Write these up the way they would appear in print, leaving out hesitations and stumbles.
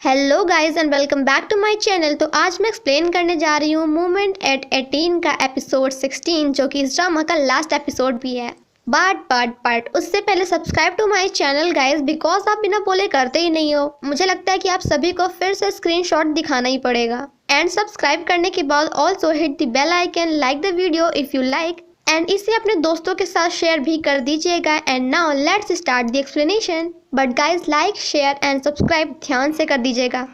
Hello guys and welcome back to my channel. तो आज मैं एक्सप्लेन करने जा रही हूँ मूवमेंट एट 18 का एपिसोड 16 जो कि इस ड्रामा का लास्ट एपिसोड भी है। बट उससे पहले subscribe to my channel guys, because आप बिना बोले करते ही नहीं हो। मुझे लगता है कि आप सभी को फिर से स्क्रीनशॉट दिखाना ही पड़ेगा। एंड सब्सक्राइब करने के बाद also hit the bell icon, like the video if you like and इसे अपने दोस्तों के साथ शेयर भी कर दीजिएगा। And now let's start the explanation. But guys like share and subscribe ध्यान से कर दीजिएगा।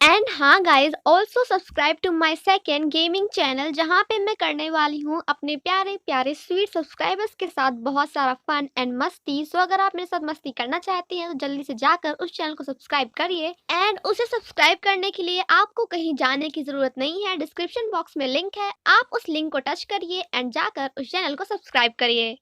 एंड हाँ guys, also subscribe to my second gaming channel जहाँ पे मैं करने वाली हूँ अपने प्यारे प्यारे स्वीट सब्सक्राइबर्स के साथ बहुत सारा फन एंड मस्ती। सो अगर आप मेरे साथ मस्ती करना चाहती हैं तो जल्दी से जाकर उस चैनल को सब्सक्राइब करिए। एंड उसे सब्सक्राइब करने के लिए आपको कहीं जाने की जरूरत नहीं है, डिस्क्रिप्शन बॉक्स में लिंक है, आप उस लिंक को टच करिए एंड जाकर उस चैनल को सब्सक्राइब करिए।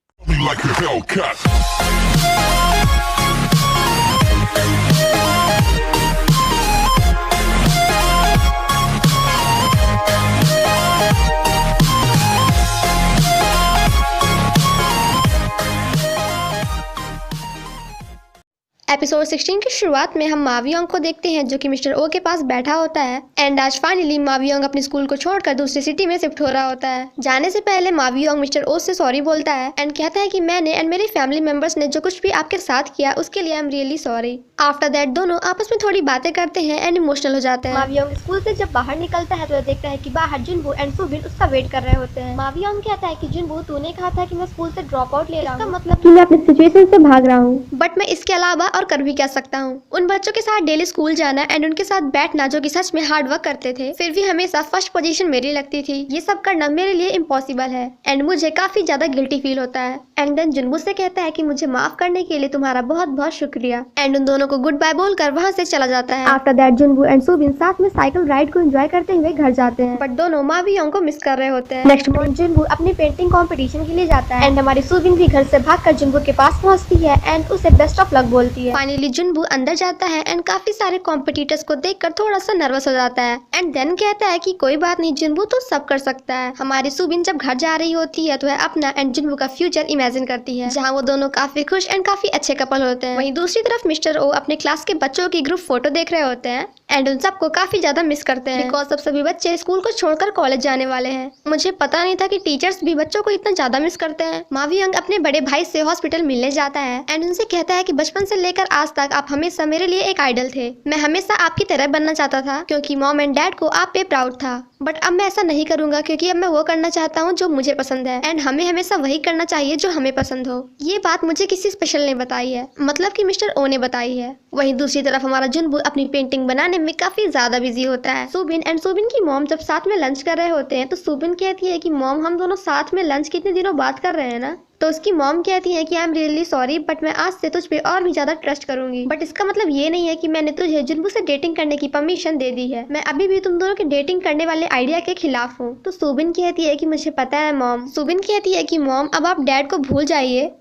एपिसोड 16 की शुरुआत में हम मावियोंग को देखते हैं जो कि मिस्टर ओ के पास बैठा होता है। एंड आज फाइनली मावियोंग अपने स्कूल को छोड़कर दूसरी सिटी में शिफ्ट हो रहा होता है। जाने से पहले मावियोंग मिस्टर ओ से सॉरी बोलता है एंड कहता है कि मैंने एंड मेरे फैमिली मेंबर्स ने जो कुछ भी आपके साथ किया उसके लिए I am really sorry. After that दोनों आपस में थोड़ी बातें करते हैं एंड इमोशनल हो जाते हैं। मावियोंग स्कूल से जब बाहर निकलता है तो देखता है कि बाहर जुनबू एंड सुबिन उसका वेट कर रहे होते हैं। मावियोंग कहता है कि जुनबू तूने कहा था कि मैं स्कूल से ड्रॉप आउट ले रहा हूं, इसका मतलब कि मैं अपनी सिचुएशन से भाग रहा हूँ, बट मैं इसके अलावा और कर भी क्या सकता हूँ। उन बच्चों के साथ डेली स्कूल जाना एंड उनके साथ बैठना जो कि सच में हार्ड वर्क करते थे, फिर भी हमेशा फर्स्ट पोजीशन मेरी लगती थी, ये सब करना मेरे लिए इम्पॉसिबल है एंड मुझे काफी ज्यादा गिल्टी फील होता है। एंड देन जुनबू से कहता है कि मुझे माफ करने के लिए तुम्हारा बहुत बहुत शुक्रिया एंड उन दोनों को गुड बाय बोलकर वहाँ से चला जाता है। आफ्टर दैट जुनबू एंड सुबिन साथ में साइकिल राइड को एंजॉय करते हुए घर जाते हैं, बट दोनों मावियोंग को मिस कर रहे होते हैं। नेक्स्ट मॉर्निंग जुनबू अपनी पेंटिंग कॉम्पिटिशन के लिए जाता है एंड हमारी सुबिन भी घर से भागकर जुनबू के पास पहुँचती है एंड उसे बेस्ट ऑफ लक बोलती है। फाइनली जुनबू अंदर जाता है एंड काफी सारे कॉम्पिटिटर्स को देखकर थोड़ा सा नर्वस हो जाता है एंड देन कहता है कि कोई बात नहीं जुनबू तो सब कर सकता है। हमारी सुबिन जब घर जा रही होती है तो वह अपना एंड जुनबू का फ्यूचर इमेजिन करती है जहाँ वो दोनों काफी खुश एंड काफी अच्छे कपल होते हैं। वहीं दूसरी तरफ मिस्टर ओ अपने क्लास के बच्चों की ग्रुप फोटो देख रहे होते हैं एंड उन सबको काफी ज्यादा मिस करते हैं बिकॉज अब सभी बच्चे स्कूल को छोड़कर कॉलेज जाने वाले हैं। मुझे पता नहीं था कि टीचर्स भी बच्चों को इतना ज्यादा मिस करते हैं। मावियोंग अपने बड़े भाई से हॉस्पिटल मिलने जाता है एंड उनसे कहता है कि बचपन से लेकर आज तक आप हमेशा मेरे लिए एक आइडल थे। मैं हमेशा आपकी तरह बनना चाहता था क्योंकि मॉम एंड डैड को आप पे प्राउड था, बट अब मैं ऐसा नहीं करूंगा क्योंकि अब मैं वो करना चाहता हूँ जो मुझे पसंद है एंड हमें हमेशा वही करना चाहिए जो हमें पसंद हो। ये बात मुझे किसी स्पेशल ने बताई है, मतलब कि मिस्टर ओ ने बताई है। वहीं दूसरी तरफ हमारा जुनबू अपनी पेंटिंग बनाने में काफी ज्यादा बिजी होता है। सुबिन एंड सुबिन की मॉम जब साथ में लंच कर रहे होते हैं तो सुबिन कहती है कि मॉम हम दोनों साथ में लंच कितने दिनों बात कर रहे हैं ना, तो उसकी मॉम कहती है कि I am really sorry but मैं आज से तुझ पे और भी ज्यादा ट्रस्ट करूंगी, बट इसका मतलब ये नहीं है कि मैंने तुझे जुनबू से डेटिंग करने की परमिशन दे दी है। मैं अभी भी तुम दोनों के डेटिंग करने वाले आइडिया के खिलाफ हूँ। तो सुबिन कहती है कि मुझे पता है मॉम। सुबिन कहती है कि मॉम अब आप डैड को भूल जाइए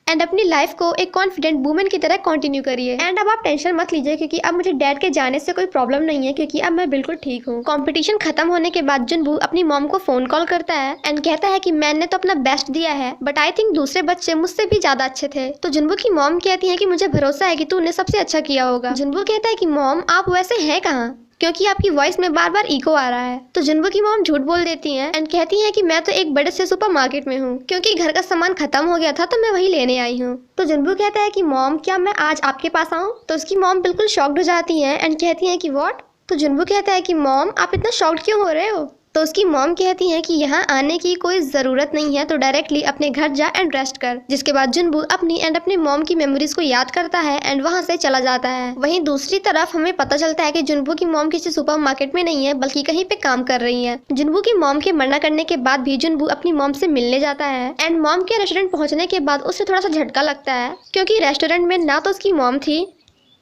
एंड अपनी लाइफ को एक कॉन्फिडेंट वुमेन की तरह कंटिन्यू करिए एंड अब आप टेंशन मत लीजिए क्योंकि अब मुझे डैड के जाने से कोई प्रॉब्लम नहीं है क्योंकि अब मैं बिल्कुल ठीक हूँ। कंपटीशन खत्म होने के बाद जुनबू अपनी मॉम को फोन कॉल करता है एंड कहता है कि मैंने तो अपना बेस्ट दिया है बट आई थिंक दूसरे बच्चे मुझसे भी ज्यादा अच्छे थे। तो जुनबू की मॉम कहती है कि मुझे भरोसा है कि तूने सबसे अच्छा किया होगा। जुनबू कहता है कि मॉम आप वैसे हैं कहाँ, क्योंकि आपकी वॉइस में बार बार इको आ रहा है। तो जुनबू की मॉम झूठ बोल देती हैं एंड कहती हैं कि मैं तो एक बड़े से सुपरमार्केट में हूँ क्योंकि घर का सामान खत्म हो गया था तो मैं वही लेने आई हूँ। तो जुनबू कहता है कि मॉम क्या मैं आज आपके पास आऊँ। तो उसकी मॉम बिल्कुल शॉक्ड हो जाती हैं एंड कहती हैं कि व्हाट। तो जुनबू कहता है कि मॉम आप इतना शॉक्ड क्यों हो रहे हो। तो उसकी मॉम कहती है कि यहाँ आने की कोई ज़रूरत नहीं है, तो डायरेक्टली अपने घर जा एंड रेस्ट कर। जिसके बाद जुनबू अपनी एंड अपने मॉम की मेमोरीज को याद करता है एंड वहाँ से चला जाता है। वहीं दूसरी तरफ हमें पता चलता है कि जुनबू की मॉम किसी सुपरमार्केट में नहीं है बल्कि कहीं पे काम कर रही है। जुनबू की मॉम के मना करने के बाद भी जुनबू अपनी मॉम से मिलने जाता है एंड मॉम के रेस्टोरेंट पहुँचने के बाद उसे थोड़ा सा झटका लगता है क्योंकि रेस्टोरेंट में ना तो उसकी मॉम थी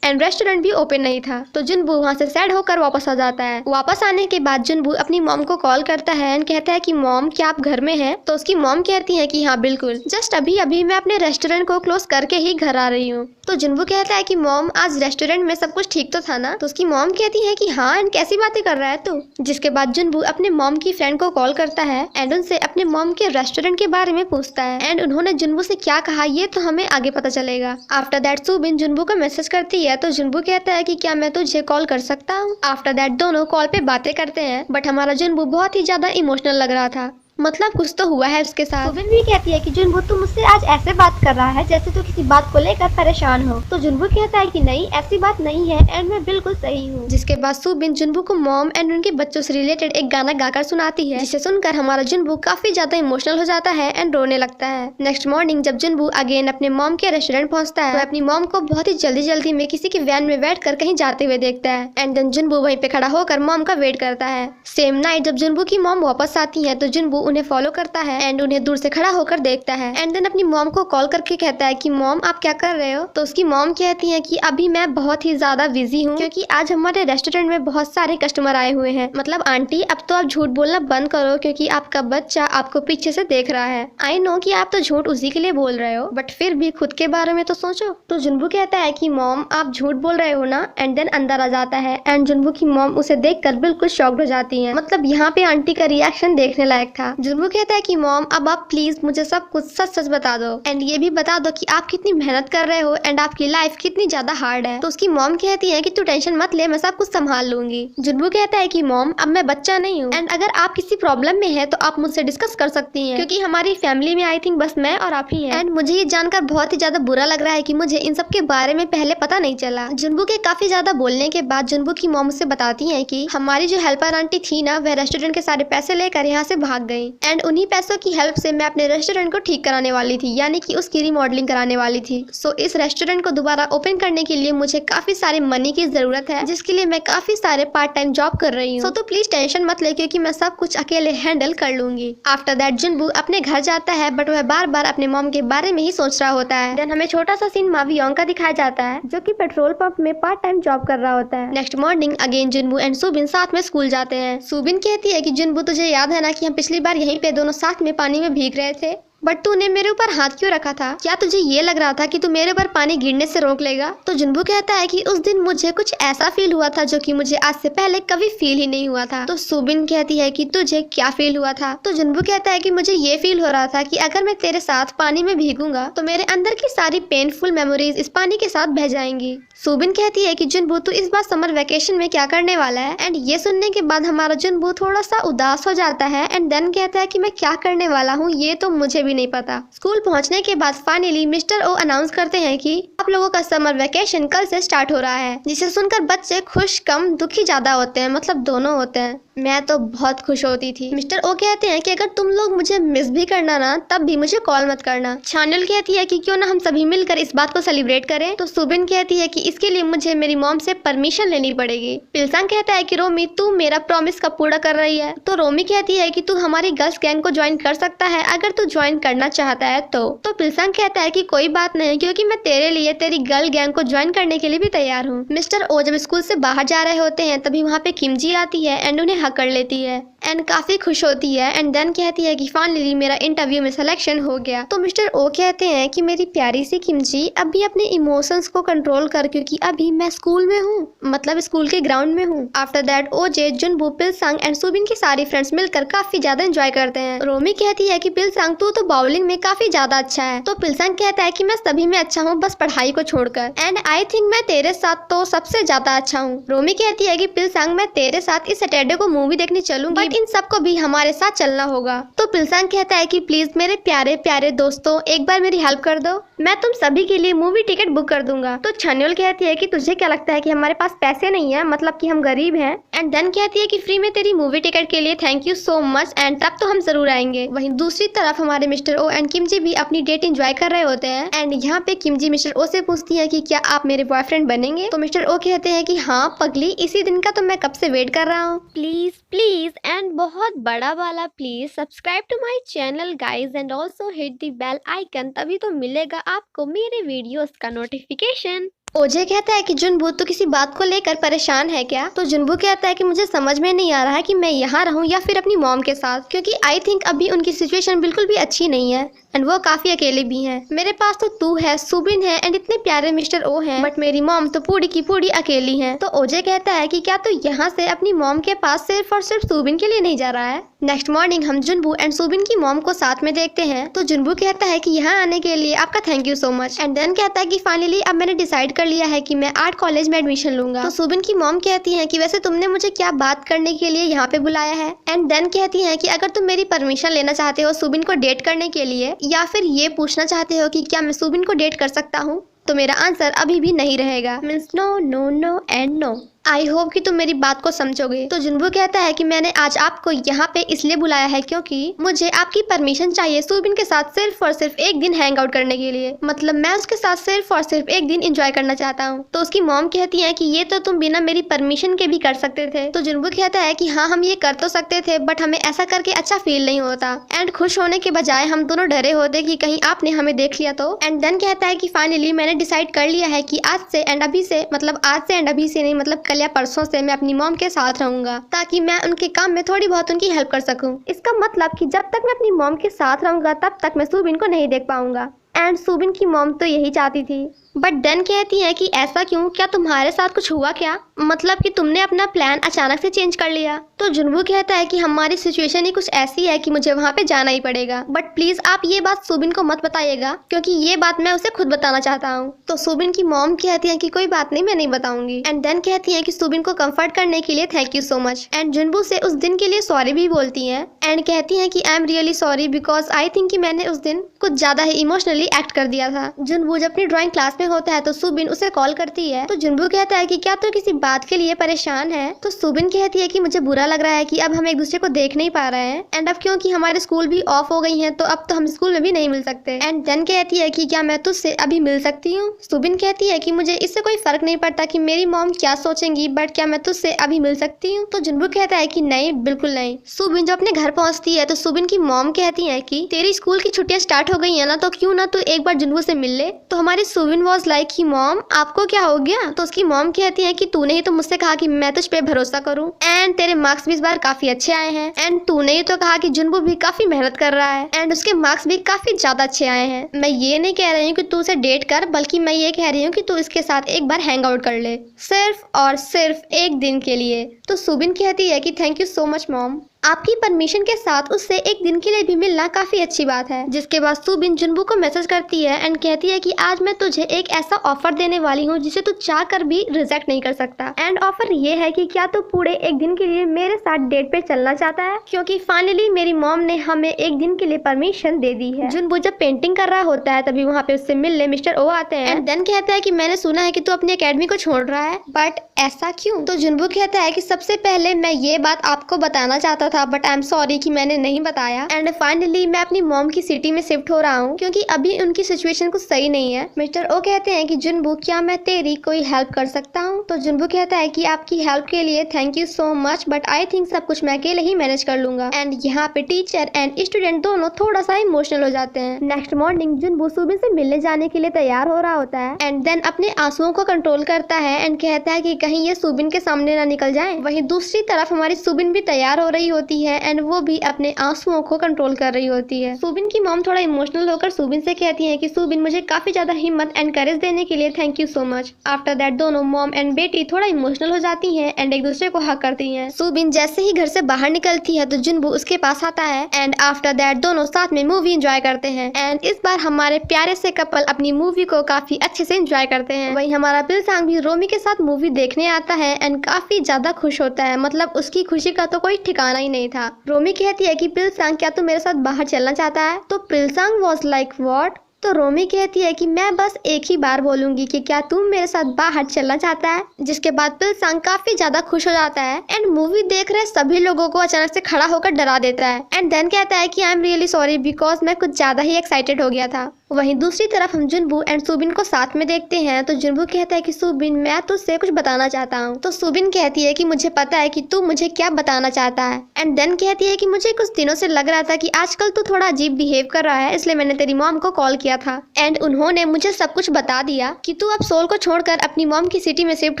एंड रेस्टोरेंट भी ओपन नहीं था। तो जुनबू वहाँ से सैड होकर वापस आ जाता है। वापस आने के बाद जुनबू अपनी मॉम को कॉल करता है एंड कहता है कि मॉम क्या आप घर में हैं। तो उसकी मॉम कहती है कि हाँ बिल्कुल, जस्ट अभी अभी मैं अपने रेस्टोरेंट को क्लोज करके ही घर आ रही हूँ। तो जुनबू कहता है कि मॉम आज रेस्टोरेंट में सब कुछ ठीक तो था ना। तो उसकी मॉम कहती है कि हाँ एंड कैसी बातें कर रहा है तू। जिसके बाद जुनबू अपने मॉम की फ्रेंड को कॉल करता है एंड उनसे अपने मॉम के रेस्टोरेंट के बारे में पूछता है एंड उन्होंने जुनबू से क्या कहा ये तो हमें आगे पता चलेगा। आफ्टर दैट सुबिन जुनबू को मैसेज करती है है तो जुनबू कहता है कि क्या मैं तुझे कॉल कर सकता हूँ। आफ्टर दैट दोनों कॉल पे बातें करते हैं, बट हमारा जुनबू बहुत ही ज्यादा इमोशनल लग रहा था, मतलब कुछ तो हुआ है उसके साथ। सुबिन भी कहती है कि जुनबू तू मुझसे आज ऐसे बात कर रहा है जैसे तू किसी बात को लेकर परेशान हो। तो जुनबू कहता है कि नहीं, ऐसी बात नहीं है एंड मैं बिल्कुल सही हूँ। जिसके बाद सुबिन जुनबू को मॉम एंड उनके बच्चों से रिलेटेड एक गाना गाकर सुनाती है, जिसे सुनकर हमारा जुनबू काफी ज्यादा इमोशनल हो जाता है एंड रोने लगता है। नेक्स्ट मॉर्निंग जब जुनबू अगेन अपने मॉम के रेस्टोरेंट पहुंचता है, तो अपनी मॉम को बहुत ही जल्दी में किसी की वैन में बैठ कर कहीं जाते हुए देखता है एंड देन जुनबू वहीं पे खड़ा होकर मॉम का वेट करता है। सेम नाइट जब जुनबू की मॉम वापस आती है तो जुनबू उन्हें फॉलो करता है एंड उन्हें दूर से खड़ा होकर देखता है एंड देन अपनी मॉम को कॉल करके कहता है कि मॉम आप क्या कर रहे हो। तो उसकी मॉम कहती है कि अभी मैं बहुत ही ज्यादा बिजी हूँ क्योंकि आज हमारे रेस्टोरेंट में बहुत सारे कस्टमर आए हुए हैं। मतलब आंटी अब तो आप झूठ बोलना बंद करो क्योंकि आपका बच्चा आपको पीछे से देख रहा है। आई नो कि आप तो झूठ उसी के लिए बोल रहे हो, बट फिर भी खुद के बारे में तो सोचो। तो जुनबू कहता है कि मॉम आप झूठ बोल रहे हो ना, एंड देन अंदर आ जाता है एंड जुनबू की मॉम उसे देखकर बिल्कुल शॉक्ड हो जाती है। मतलब यहाँ पे आंटी का रिएक्शन देखने लायक था। जुनबू कहता है कि मॉम अब आप प्लीज मुझे सब कुछ सच सच बता दो एंड ये भी बता दो कि आप कितनी मेहनत कर रहे हो एंड आपकी लाइफ कितनी ज्यादा हार्ड है। तो उसकी मॉम कहती है कि तू टेंशन मत ले, मैं सब कुछ संभाल लूंगी। जुनबू कहता है कि मॉम अब मैं बच्चा नहीं हूँ एंड अगर आप किसी प्रॉब्लम में है तो आप मुझसे डिस्कस कर सकती हैं क्योंकि हमारी फैमिली में आई थिंक बस मैं और आप ही हैं एंड मुझे ये जानकर बहुत ही ज्यादा बुरा लग रहा है कि मुझे इन सब के बारे में पहले पता नहीं चला। जुनबू के काफी ज्यादा बोलने के बाद जुनबू की मॉम उससे बताती है कि हमारी जो हेल्पर आंटी थी ना, वह रेस्टोरेंट के सारे पैसे लेकर यहाँ से भाग गई एंड उन्हीं पैसों की हेल्प से मैं अपने रेस्टोरेंट को ठीक कराने वाली थी, यानी कि उसकी रिमॉडलिंग कराने वाली थी। सो इस रेस्टोरेंट को दोबारा ओपन करने के लिए मुझे काफी सारे मनी की जरूरत है, जिसके लिए मैं काफी सारे पार्ट टाइम जॉब कर रही हूँ। तो प्लीज टेंशन मत ले क्योंकि मैं सब कुछ अकेले हैंडल कर लूंगी। आफ्टर दैट जुनबू अपने घर जाता है, बट वह बार बार अपने मॉम के बारे में ही सोच रहा होता है। देन हमें छोटा सा सीन मावी योंग का दिखाया जाता है जो कि पेट्रोल पंप में पार्ट टाइम जॉब कर रहा होता है। Next morning again Junbu and Subin साथ में स्कूल जाते हैं। सुबिन कहती है कि जुनबू तुझे याद है ना कि हम पिछली बार यहीं पे दोनों साथ में पानी में भीग रहे थे, बट तूने मेरे ऊपर हाथ क्यों रखा था? क्या तुझे ये लग रहा था कि तू मेरे ऊपर पानी गिरने से रोक लेगा? तो जुनबू कहता है कि उस दिन मुझे कुछ ऐसा फील हुआ था जो कि मुझे आज से पहले कभी फील ही नहीं हुआ था। तो सुबिन कहती है कि तुझे क्या फील हुआ था? तो जुनबू कहता है कि मुझे ये फील हो रहा था कि अगर मैं तेरे साथ पानी में भीगूंगा तो मेरे अंदर की सारी पेनफुल मेमोरीज इस पानी के साथ बह जाएंगी। सुबिन कहती है कि जुनबू तू इस बार समर वेकेशन में क्या करने वाला है? एंड ये सुनने के बाद हमारा जुनबू थोड़ा सा उदास हो जाता है एंड देन कहता है कि मैं क्या करने वाला हूँ ये तो मुझे भी नहीं पता। स्कूल पहुंचने के बाद फाइनली मिस्टर ओ अनाउंस करते हैं कि आप लोगों का समर वेकेशन कल से स्टार्ट हो रहा है, जिसे सुनकर बच्चे खुश कम दुखी ज्यादा होते हैं, मतलब दोनों होते हैं। मैं तो बहुत खुश होती थी। मिस्टर ओ कहते हैं कि अगर तुम लोग मुझे मिस भी करना ना तब भी मुझे कॉल मत करना। छानुल कहती है कि क्यों ना हम सभी मिलकर इस बात को सेलिब्रेट करें। तो सुबिन कहती है कि इसके लिए मुझे मेरी मॉम से परमिशन लेनी पड़ेगी। पिलसांग कहता है कि रोमी तू मेरा प्रॉमिस कब पूरा कर रही है? तो रोमी कहती है कि तू हमारी गर्ल्स गैंग को ज्वाइन कर सकता है अगर तू ज्वाइन करना चाहता है तो पिलसांग कहता है कि कोई बात नहीं क्योंकि मैं तेरे लिए तेरी गर्ल गैंग को ज्वाइन करने के लिए भी तैयार हूँ। मिस्टर ओ जब स्कूल से बाहर जा रहे होते हैं तभी वहाँ पे किमजी आती है एंड उन्हें हक कर लेती है एंड काफी खुश होती है एंड देन कहती है कि फाइनली मेरा इंटरव्यू में सिलेक्शन हो गया। तो मिस्टर ओ कहते हैं कि मेरी प्यारी सी किमजी अभी अपने इमोशंस को कंट्रोल कर क्योंकि अभी मैं स्कूल में हूँ, मतलब स्कूल के ग्राउंड में हूँ। आफ्टर दैट ओजे जुनबू पिलसांग एंड सुबिन की सारी फ्रेंड्स मिलकर काफी ज्यादा एंजॉय करते हैं। रोमी कहती है कि पिलसांग तू तो बाउलिंग में काफी ज्यादा अच्छा है। तो पिलसांग कहता है कि मैं सभी में अच्छा हूँ बस पढ़ाई को छोड़कर, एंड आई थिंक मैं तेरे साथ तो सबसे ज्यादा अच्छा हूँ। रोमी कहती है कि पिलसांग मैं तेरे साथ इस सैटरडे को मूवी देखने चलूंगी, बट इन सबको भी हमारे साथ चलना होगा। तो पिलसांग कहता है कि प्लीज मेरे प्यारे प्यारे दोस्तों एक बार मेरी हेल्प कर दो, मैं तुम सभी के लिए मूवी टिकट बुक कर दूंगा। तो छानुल कहती है कि तुझे क्या लगता है कि हमारे पास पैसे नहीं है, मतलब कि हम गरीब हैं? एंड देन कहती है कि फ्री में तेरी मूवी टिकट के लिए thank you so much and तब तो हम जरूर आएंगे। वहीं दूसरी तरफ हमारे मिस्टर ओ एंड किमजी भी अपनी डेट एंजॉय कर रहे होते हैं एंड यहाँ पे किमजी मिस्टर ओ से पूछती है कि क्या आप मेरे बॉयफ्रेंड बनेंगे? तो मिस्टर ओ कहते हैं कि हाँ पगली, इसी दिन का तो मैं कब से वेट कर रहा हूँ। प्लीज प्लीज एंड बहुत बड़ा वाला please subscribe to my channel guys and also hit the bell icon, तभी तो मिलेगा आपको मेरे वीडियोस का नोटिफिकेशन। ओजे कहता है कि जुनबू तू किसी बात को लेकर परेशान है क्या? तो जुनबू कहता है कि मुझे समझ में नहीं आ रहा है कि मैं यहाँ रहूँ या फिर अपनी मॉम के साथ, क्योंकि आई थिंक अभी उनकी सिचुएशन बिल्कुल भी अच्छी नहीं है। एंड वो काफी अकेले भी हैं। मेरे पास तो तू है, सुबिन है एंड इतने प्यारे मिस्टर ओ हैं, बट मेरी मॉम तो पूरी की पूरी अकेली है। तो ओजे कहता है कि क्या तू यहाँ से अपनी मॉम के पास सिर्फ और सिर्फ सुबिन के लिए नहीं जा रहा है। नेक्स्ट मॉर्निंग हम जुनबू एंड सुबिन की मॉम को साथ में देखते हैं। तो जुनबू कहता है कि यहाँ आने के लिए आपका thank you so much. And then कहता है कि फाइनली अब मैंने डिसाइड कर लिया है कि मैं आर्ट कॉलेज में एडमिशन लूंगा। तो सुबिन की मॉम कहती है कि वैसे तुमने मुझे क्या बात करने के लिए यहाँ पे बुलाया है। एंड देन कहती है कि अगर तुम मेरी परमिशन लेना चाहते हो सुबिन को डेट करने के लिए, या फिर ये पूछना चाहते हो कि क्या मैं सुबिन को डेट कर सकता हूँ, तो मेरा आंसर अभी भी नहीं रहेगा। Means no no no and no. I hope कि तुम मेरी बात को समझोगे। तो जुनबू कहता है कि मैंने आज आपको यहाँ पे इसलिए बुलाया है क्योंकि मुझे आपकी परमिशन चाहिए सुबिन के साथ सिर्फ और सिर्फ एक दिन हैंग आउट करने के लिए। मतलब मैं उसके साथ सिर्फ और सिर्फ एक दिन एंजॉय करना चाहता हूँ। तो उसकी मॉम कहती है कि ये तो तुम बिना मेरी परमिशन के भी कर सकते थे। तो जुनबू कहता है कि हाँ हम ये कर तो सकते थे, बट हमें ऐसा करके अच्छा फील नहीं होता। एंड खुश होने के बजाय हम दोनों डरे होते कि कहीं आपने हमें देख लिया तो। एंड देन कहता है कि फाइनली मैंने डिसाइड कर लिया है कि आज से एंड अभी से, मतलब आज से एंड अभी से नहीं, मतलब कल या परसों से मैं अपनी मॉम के साथ रहूंगा, ताकि मैं उनके काम में थोड़ी बहुत उनकी हेल्प कर सकूं। इसका मतलब कि जब तक मैं अपनी मॉम के साथ रहूंगा तब तक मैं सुबिन को नहीं देख पाऊंगा। एंड सुबिन की मॉम तो यही चाहती थी, बट देन कहती है कि ऐसा क्यों, क्या तुम्हारे साथ कुछ हुआ क्या, मतलब कि तुमने अपना प्लान अचानक से चेंज कर लिया। तो जुनबू कहता है कि हमारी सिचुएशन ही कुछ ऐसी है कि मुझे वहाँ पे जाना ही पड़ेगा, बट प्लीज आप ये बात सुबिन को मत बताइएगा क्योंकि ये बात मैं उसे खुद बताना चाहता हूँ। तो सुबिन की मॉम कहती है कि कोई बात नहीं, मैं नहीं बताऊंगी। एंड देन कहती है कि सुबिन को कंफर्ट करने के लिए thank you so much. And Junbu से उस दिन के लिए सॉरी भी बोलती है एंड कहती है कि I am really sorry because I think कि मैंने उस दिन कुछ ज्यादा ही इमोशनली एक्ट कर दिया था। जुनबू जब अपनी ड्राइंग क्लास में होता है तो सुबिन उसे कॉल करती है। तो जुनबू कहता है कि क्या तू किसी बात के लिए परेशान है। तो सुबिन कहती है कि मुझे बुरा लग रहा है कि अब हम एक दूसरे को देख नहीं पा रहे हैं, एंड अब क्योंकि हमारे स्कूल भी ऑफ हो गई हैं तो अब तो हम स्कूल में भी नहीं मिल सकते। एंड देन कहती है कि क्या मैं तुझसे अभी मिल सकती हूँ। सुबिन कहती है कि मुझे इससे कोई फर्क नहीं पड़ता कि मेरी मॉम क्या सोचेंगी, बट क्या मैं तुझसे अभी मिल सकती हूँ। तो जुनबू कहता है कि नहीं, बिल्कुल नहीं। सुबिन जब अपने घर पहुंचती है तो सुबिन की मॉम कहती है कि तेरी स्कूल की छुट्टियां स्टार्ट हो गई है ना, तो क्यों ना तू एक बार जुनबू से मिल ले। तो हमारी सुबिन वॉज लाइक कि मॉम आपको क्या हो गया। तो उसकी मॉम कहती है कि तूने ही तो मुझसे कहा कि मैं तुझ पे भरोसा करूं, एंड तेरे मार्क्स भी इस बार काफी अच्छे आए हैं, एंड तूने ही तो कहा कि जुनबू भी काफी मेहनत कर रहा है एंड उसके मार्क्स भी काफी ज्यादा अच्छे आए हैं। मैं ये नहीं कह रही हूँ कि तू उसे डेट कर, बल्कि मैं ये कह रही हूँ कि तू इसके साथ एक बार हैंग आउट कर ले, सिर्फ और सिर्फ एक दिन के लिए। तो सुबिन कहती है कि thank you so much mom, आपकी परमिशन के साथ उससे एक दिन के लिए भी मिलना काफी अच्छी बात है। जिसके बाद सुबिन जुनबू को मैसेज करती है एंड कहती है कि आज मैं तुझे एक ऐसा ऑफर देने वाली हूँ जिसे तू चाह कर भी रिजेक्ट नहीं कर सकता। एंड ऑफर ये है कि क्या तू पूरे एक दिन के लिए मेरे साथ डेट पे चलना चाहता है, क्योंकि फाइनली मेरी मॉम ने हमें एक दिन के लिए परमिशन दे दी है। जुनबू जब पेंटिंग कर रहा होता है तभी वहाँ पे उससे मिलने मिस्टर ओ आते हैं एंड देन कहता है कि मैंने सुना है कि तू अपनी अकेडमी को छोड़ रहा है, बट ऐसा क्यों। तो जुनबू कहता है कि सबसे पहले मैं ये बात आपको बताना चाहता था, बट आई एम सॉरी कि मैंने नहीं बताया। एंड फाइनली मैं अपनी मॉम की सिटी में शिफ्ट हो रहा हूँ क्योंकि अभी उनकी सिचुएशन कुछ सही नहीं है। मिस्टर ओ कहते हैं कि जुनबू क्या मैं तेरी कोई हेल्प कर सकता हूँ। तो जुनबू कहता है कि आपकी हेल्प के लिए thank you so much, but I think सब कुछ मैं अकेले ही मैनेज कर लूंगा। एंड यहाँ पे टीचर एंड स्टूडेंट दोनों थोड़ा सा इमोशनल हो जाते हैं। नेक्स्ट मॉर्निंग जुनबू सुबिन से मिलने जाने के लिए तैयार हो रहा होता है एंड देन अपने आंसुओं को कंट्रोल करता है एंड कहता है कि कहीं ये सुबिन के सामने ना निकल जाए। वहीं दूसरी तरफ हमारी सुबिन भी तैयार हो रही होती है एंड वो भी अपने आंसुओं को कंट्रोल कर रही होती है। सुबिन की मॉम थोड़ा इमोशनल होकर सुबिन से कहती है कि सुबिन मुझे काफी ज्यादा हिम्मत एंड करेज देने के लिए thank you so much. After that दोनों मॉम एंड बेटी थोड़ा इमोशनल हो जाती हैं एंड एक दूसरे को हक करती हैं। सुबिन जैसे ही घर से बाहर निकलती है तो जुनबू उसके पास आता है एंड आफ्टर दैट दोनों साथ में मूवी एंजॉय करते हैं एंड इस बार हमारे प्यारे से कपल अपनी मूवी को काफी अच्छे से एंजॉय करते हैं। वहीं हमारा पिलसांग भी रोमी के साथ मूवी देखने आता है एंड काफी ज्यादा खुश होता है, मतलब उसकी खुशी का तो कोई ठिकाना ही नहीं था। रोमी कहती है कि पिलसांग क्या तू मेरे साथ बाहर चलना चाहता है। तो पिलसांग वॉज लाइक व्हाट। तो रोमी कहती है कि मैं बस एक ही बार बोलूंगी कि क्या तुम मेरे साथ बाहर चलना चाहता है। जिसके बाद पिलसांग काफी ज्यादा खुश हो जाता है एंड मूवी देख रहे सभी लोगों को अचानक से खड़ा होकर डरा देता है एंड देन कहता है कि I am really sorry because मैं कुछ ज्यादा ही एक्साइटेड हो गया था। वहीं दूसरी तरफ हम जुनबू एंड सुबिन को साथ में देखते हैं तो जुनबू कहता है कि सुबिन मैं तुझसे कुछ बताना चाहता हूँ। तो सुबिन कहती है कि मुझे पता है कि तू मुझे क्या बताना चाहता है। एंड देन कहती है कि मुझे कुछ दिनों से लग रहा था कि आजकल तू थोड़ा अजीब बिहेव कर रहा है, इसलिए मैंने तेरी मॉम को कॉल किया था एंड उन्होंने मुझे सब कुछ बता दिया कि तू अब सोल को छोड़कर अपनी मॉम की सिटी में शिफ्ट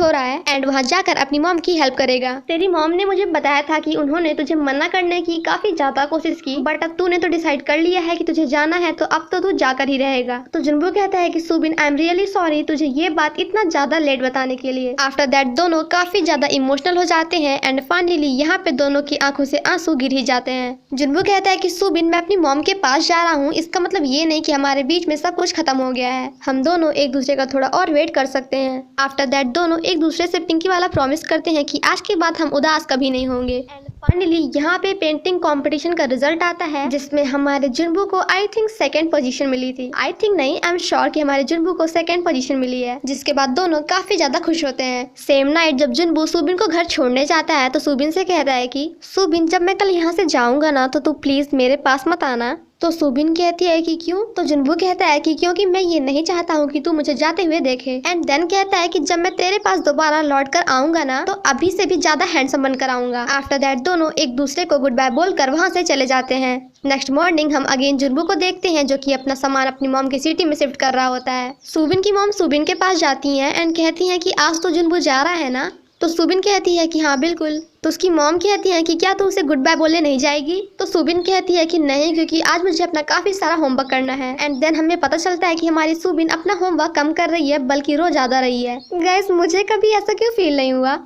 हो रहा है एंड वहाँ जाकर अपनी मॉम की हेल्प करेगा। तेरी मॉम ने मुझे बताया था कि उन्होंने तुझे मना करने की काफी ज्यादा कोशिश की, बट अब तूने तो डिसाइड कर लिया है कि तुझे जाना है, तो अब तो तू जाकर ही रहेगा। तो जुनबू कहता है कि Subin I am really sorry तुझे ये बात इतना ज्यादा लेट बताने के लिए। आफ्टर दैट दोनों काफी ज्यादा इमोशनल हो जाते हैं एंड फाइनली यहाँ पे दोनों की आंखों से आंसू गिर ही जाते हैं। जुनबू कहता है कि सुबिन मैं अपनी मॉम के पास जा रहा हूँ, इसका मतलब ये नहीं कि हमारे बीच में सब कुछ खत्म हो गया है, हम दोनों एक दूसरे का थोड़ा और वेट कर सकते हैं। आफ्टर दैट दोनों एक दूसरे से पिंकी वाला प्रॉमिस करते हैं कि आज के बाद हम उदास कभी नहीं होंगे। फाइनली यहाँ पे पेंटिंग कंपटीशन का रिजल्ट आता है जिसमें हमारे जुनबू को आई थिंक सेकंड पोजीशन मिली थी। आई थिंक नहीं, आई एम श्योर कि हमारे जुनबू को सेकंड पोजीशन मिली है, जिसके बाद दोनों काफी ज्यादा खुश होते हैं। सेम नाइट जब जुनबू सुबिन को घर छोड़ने जाता है तो सुबिन से कहता है कि सुबिन जब मैं कल यहाँ से जाऊंगा ना तो तू प्लीज मेरे पास मत आना। तो सुबिन कहती है कि क्यों? तो जुनबू कहता है कि क्योंकि मैं ये नहीं चाहता हूँ कि तू मुझे जाते हुए देखे। एंड देन कहता है कि जब मैं तेरे पास दोबारा लौट कर आऊंगा ना तो अभी से भी ज्यादा हैंडसम बनकर आऊंगा। आफ्टर दैट दोनों एक दूसरे को गुड बाय बोलकर वहाँ से चले जाते हैं। नेक्स्ट मॉर्निंग हम अगेन जुनबू को देखते हैं जो कि अपना सामान अपनी मॉम की सिटी में शिफ्ट कर रहा होता है। सुबिन की मॉम सुबिन के पास जाती है एंड कहती है कि आज तो जुनबू जा रहा है ना? तो सुबिन कहती है कि हाँ बिल्कुल। तो उसकी मॉम कहती है कि क्या तू उसे गुड बाय बोलने नहीं जाएगी? तो सुबिन कहती है कि नहीं, क्योंकि आज मुझे अपना काफी सारा होमवर्क करना है। एंड देन हमें पता चलता है कि हमारी सुबिन अपना होमवर्क कम कर रही है बल्कि रोज ज्यादा रही है। गाइस मुझे कभी ऐसा क्यों फील नहीं हुआ,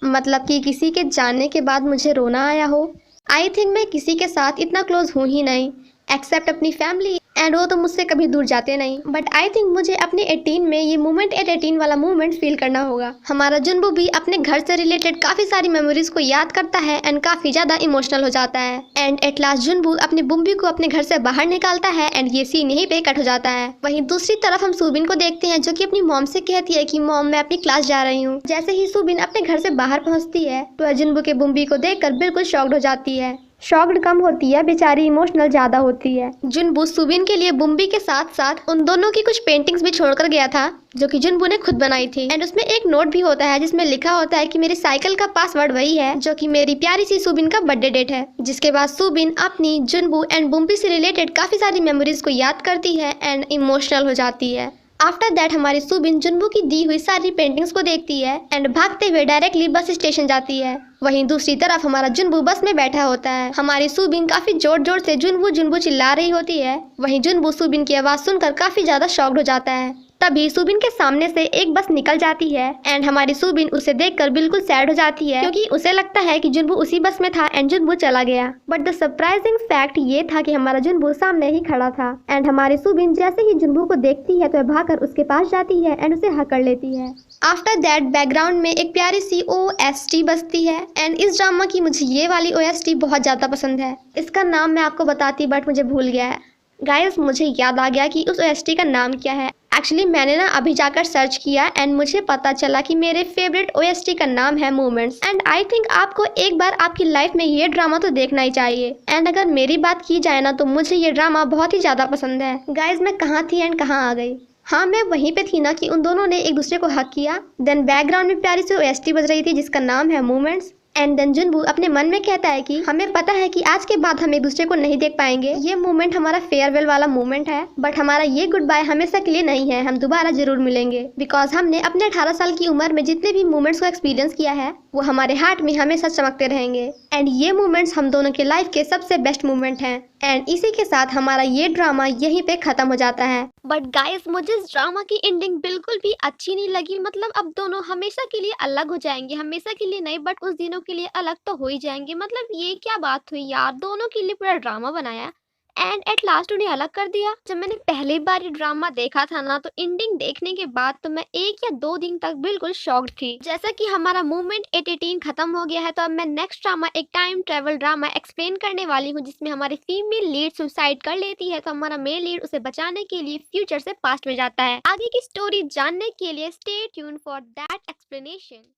मतलब कि किसी के जाने के बाद मुझे रोना आया हो। आई थिंक मैं किसी के साथ इतना क्लोज हूँ ही नहीं एक्सेप्ट अपनी फैमिली, एंड वो तो मुझसे कभी दूर जाते नहीं। बट आई थिंक मुझे अपने 18 में ये मोमेंट एट 18 वाला मोमेंट फील करना होगा। हमारा जुनबू भी अपने घर से रिलेटेड काफी सारी मेमोरीज को याद करता है एंड काफी ज्यादा इमोशनल हो जाता है। एंड एट लास्ट जुनबू अपनी बुम्बी को अपने घर से बाहर निकालता है एंड ये सीन यहीं पे कट हो जाता है। वहीं दूसरी तरफ हम सुबिन को देखते हैं जो कि अपनी मॉम से कहती है कि मॉम मैं अपनी क्लास जा रही हूँ। जैसे ही सुबिन अपने घर से बाहर पहुँचती है तो जुनबू के बुम्बी को देखकर बिल्कुल शॉक्ड हो जाती है। शॉक्ड कम होती है, बेचारी इमोशनल ज्यादा होती है। जुनबू सुबिन के लिए बुम्बी के साथ साथ उन दोनों की कुछ पेंटिंग्स भी छोड़कर गया था जो कि जुनबू ने खुद बनाई थी। एंड उसमें एक नोट भी होता है जिसमें लिखा होता है कि मेरी साइकिल का पासवर्ड वही है जो कि मेरी प्यारी सी सुबिन का बर्थडे डेट है। जिसके बाद सुबिन अपनी जुनबू एंड बुम्बी से रिलेटेड काफी सारी मेमोरीज को याद करती है एंड इमोशनल हो जाती है। आफ्टर दैट हमारी सुबिन जुनबू की दी हुई सारी पेंटिंग्स को देखती है एंड भागते हुए डायरेक्टली बस स्टेशन जाती है। वहीं दूसरी तरफ हमारा जुनबू बस में बैठा होता है। हमारी सुबिन काफी जोर जोर से जुनबू जुनबू चिल्ला रही होती है। वहीं जुनबू सुबिन की आवाज सुनकर काफी ज्यादा शॉक्ड हो जाता है। तभी सुबिन के सामने से एक बस निकल जाती है एंड हमारी सुबिन उसे देखकर बिल्कुल सैड हो जाती है क्योंकि उसे लगता है कि जुनबू उसी बस में था एंड जुनबू चला गया। बट द सरप्राइजिंग फैक्ट ये था कि हमारा जुनबू सामने ही खड़ा था एंड हमारी सुबिन जैसे ही जुनबू को देखती है तो भागकर उसके पास जाती है एंड उसे हक कर लेती है। आफ्टर दैट बैकग्राउंड में एक प्यारी सी OST बजती है एंड इस ड्रामा की मुझे ये वाली OST बहुत ज्यादा पसंद है। इसका नाम मैं आपको बताती बट मुझे भूल गया है। गाइस मुझे याद आ गया कि उस OST का नाम क्या है। एक्चुअली मैंने ना अभी जाकर सर्च किया एंड मुझे पता चला कि मेरे फेवरेट OST का नाम है मोमेंट्स। एंड आई थिंक आपको एक बार आपकी लाइफ में ये ड्रामा तो देखना ही चाहिए। एंड अगर मेरी बात की जाए ना तो मुझे ये ड्रामा बहुत ही ज्यादा पसंद है। गाइस मैं कहाँ थी एंड कहाँ आ गई? हाँ मैं वहीं पे थी ना कि उन दोनों ने एक दूसरे को हक किया। देन बैकग्राउंड में प्यारी सी OST बज रही थी जिसका नाम है मोमेंट्स। एंड देन जुनबू अपने मन में कहता है कि हमें पता है कि आज के बाद हम एक दूसरे को नहीं देख पाएंगे, ये मोमेंट हमारा फेयरवेल वाला मोमेंट है, बट हमारा ये गुड बाय हमेशा के लिए नहीं है, हम दोबारा जरूर मिलेंगे। बिकॉज हमने अपने 18 साल की उम्र में जितने भी मोमेंट्स को एक्सपीरियंस किया है वो हमारे हार्ट में हमेशा चमकते रहेंगे। एंड ये मोमेंट्स हम दोनों के लाइफ के सबसे बेस्ट मोमेंट हैं। एंड इसी के साथ हमारा ये ड्रामा यहीं पे खत्म हो जाता है। बट गाइस मुझे इस ड्रामा की एंडिंग बिल्कुल भी अच्छी नहीं लगी। मतलब अब दोनों हमेशा के लिए अलग हो जाएंगे, हमेशा के लिए नहीं बट कुछ दिनों के लिए अलग तो हो ही जाएंगे। मतलब ये क्या बात हुई यार, दोनों के लिए पूरा ड्रामा बनाया एंड एट लास्ट उन्हें अलग कर दिया। जब मैंने पहली बार ये ड्रामा देखा था ना तो एंडिंग देखने के बाद तो मैं 1 या 2 दिन तक बिल्कुल शॉक्ड थी। जैसा कि हमारा मूवमेंट 818 खत्म हो गया है तो अब मैं नेक्स्ट ड्रामा एक टाइम ट्रेवल ड्रामा एक्सप्लेन करने वाली हूँ जिसमें हमारी फीमेल लीड सुसाइड कर लेती है तो हमारा मेल लीड उसे बचाने के लिए फ्यूचर से पास्ट में जाता है। आगे की स्टोरी जानने के लिए stay tune for that explanation.